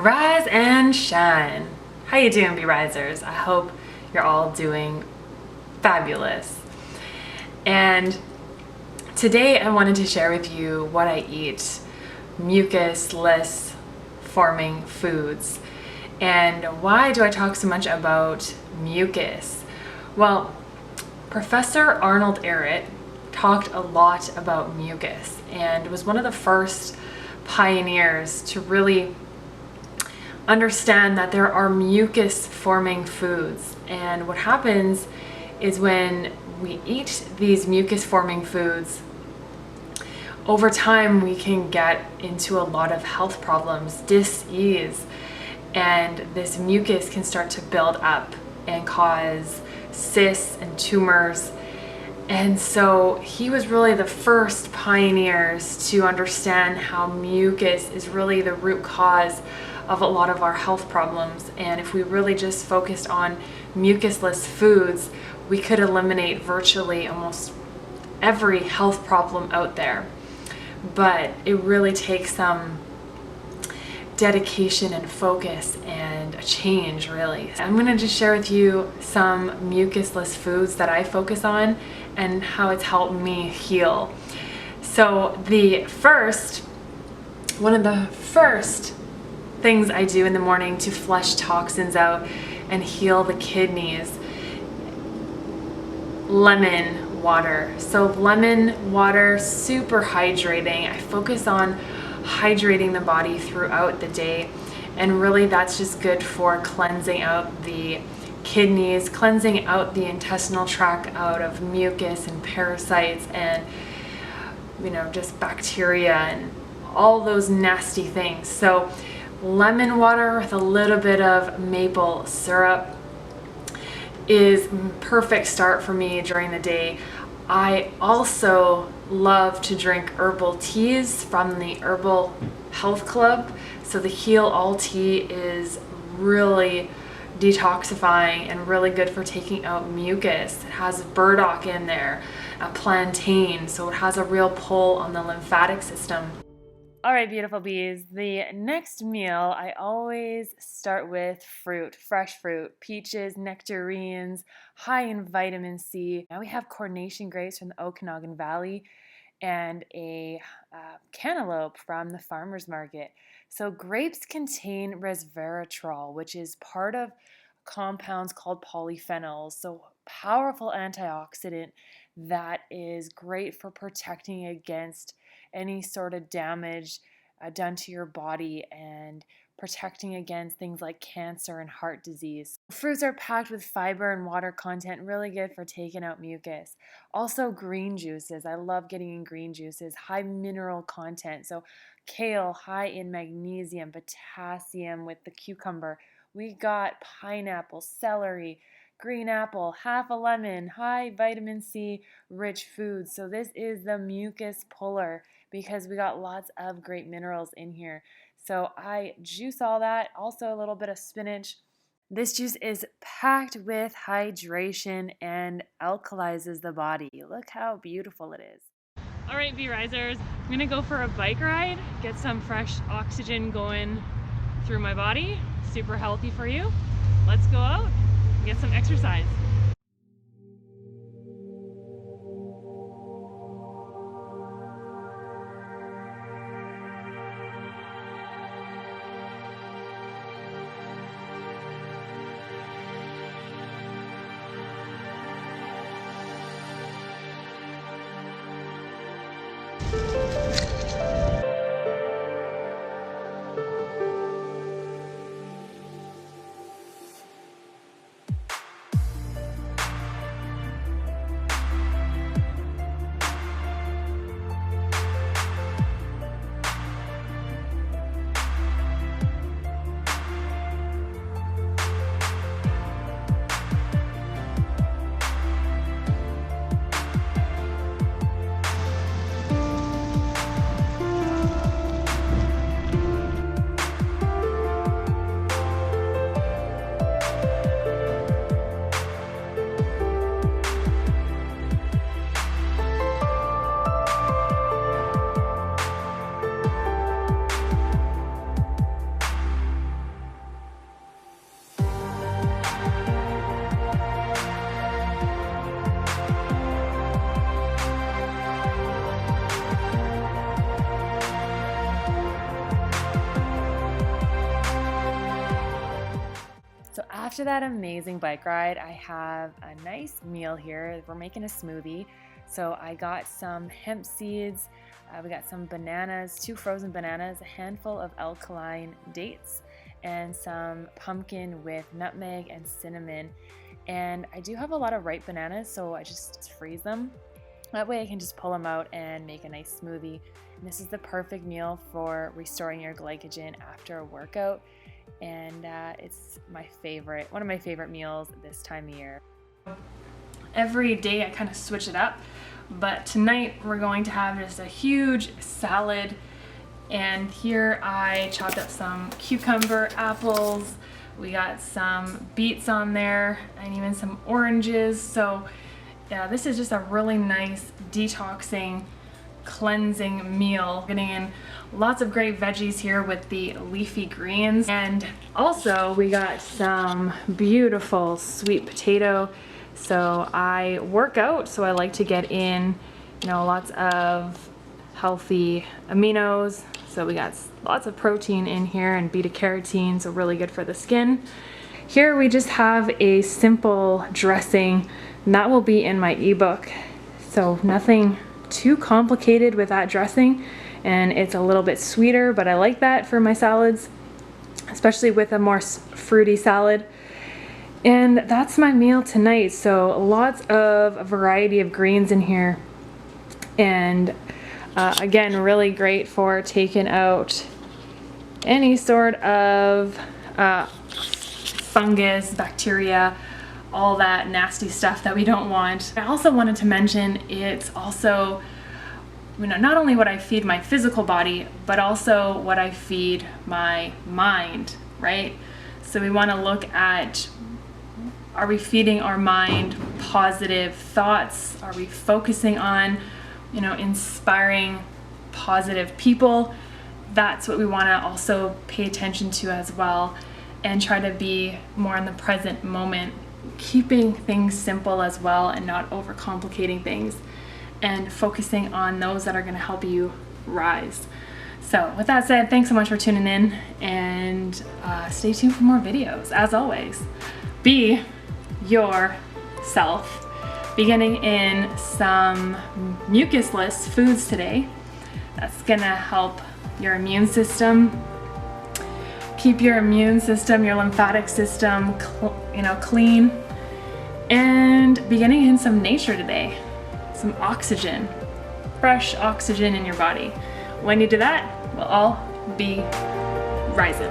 Rise and shine. How you doing, B-Risers? I hope you're all doing fabulous. And today I wanted to share with you what I eat, mucus-less forming foods. And why do I talk so much about mucus? Well, Professor Arnold Ehret talked a lot about mucus and was one of the first pioneers to really understand that there are mucus forming foods. And what happens is when we eat these mucus forming foods, over time we can get into a lot of health problems, dis-ease, and this mucus can start to build up and cause cysts and tumors. And so he was really the first pioneers to understand how mucus is really the root cause of a lot of our health problems. And if we really just focused on mucusless foods, we could eliminate virtually almost every health problem out there. But it really takes some dedication and focus and a change, really. I'm going to just share with you some mucusless foods that I focus on and how it's helped me heal. So one of the first things I do in the morning to flush toxins out and heal the kidneys, lemon water. So lemon water, super hydrating. I focus on hydrating the body throughout the day, and really that's just good for cleansing out the kidneys, cleansing out the intestinal tract out of mucus and parasites and just bacteria and all those nasty things. So lemon water with a little bit of maple syrup is perfect start for me during the day. I also love to drink herbal teas from the Herbal Health Club. So the Heal All tea is really detoxifying and really good for taking out mucus. It has burdock in there, a plantain, so it has a real pull on the lymphatic system. All right, beautiful bees, the next meal I always start with fruit, fresh fruit, peaches, nectarines, high in vitamin C. Now we have coronation grapes from the Okanagan Valley and a cantaloupe from the farmer's market. So grapes contain resveratrol, which is part of compounds called polyphenols. So powerful antioxidant that is great for protecting against any sort of damage done to your body and protecting against things like cancer and heart disease. Fruits are packed with fiber and water content, really good for taking out mucus. Also green juices. I love getting in green juices, high mineral content. So kale, high in magnesium, potassium with the cucumber. We got pineapple, celery, green apple, half a lemon, high vitamin C rich food. So this is the mucus puller because we got lots of great minerals in here. So I juice all that, also a little bit of spinach. This juice is packed with hydration and alkalizes the body. Look how beautiful it is. All right, B-Risers, I'm gonna go for a bike ride, get some fresh oxygen going through my body. Super healthy for you. Let's go out and get some exercise. After that amazing bike ride, I have a nice meal here. We're making a smoothie. So I got some hemp seeds, we got some bananas, 2 frozen bananas, a handful of alkaline dates, and some pumpkin with nutmeg and cinnamon. And I do have a lot of ripe bananas, so I just freeze them. That way I can just pull them out and make a nice smoothie. And this is the perfect meal for restoring your glycogen after a workout. And it's my favorite, one of my favorite meals this time of year. Every day I kind of switch it up, but tonight we're going to have just a huge salad. And here I chopped up some cucumber, apples, we got some beets on there, and even some oranges. So yeah, this is just a really nice detoxing, cleansing meal. Getting in lots of great veggies here with the leafy greens. And also we got some beautiful sweet potato. So I work out, so I like to get in, lots of healthy aminos. So we got lots of protein in here and beta carotene, so really good for the skin. Here we just have a simple dressing, and that will be in my ebook. So nothing too complicated with that dressing, and it's a little bit sweeter, but I like that for my salads, especially with a more fruity salad. And that's my meal tonight. So lots of a variety of greens in here, and again, really great for taking out any sort of fungus, bacteria, all that nasty stuff that we don't want. I also wanted to mention it's also, not only what I feed my physical body, but also what I feed my mind, right? So we want to look at, are we feeding our mind positive thoughts? Are we focusing on, inspiring positive people? That's what we want to also pay attention to as well, and try to be more in the present moment, keeping things simple as well and not overcomplicating things, and focusing on those that are going to help you rise. So with that said, thanks so much for tuning in, and stay tuned for more videos. As always, be yourself. Beginning in some mucus-less foods today. That's gonna help your immune system, keep your immune system, your lymphatic system, clean. And beginning in some nature today, some oxygen, fresh oxygen in your body. When you do that, we'll all be rising.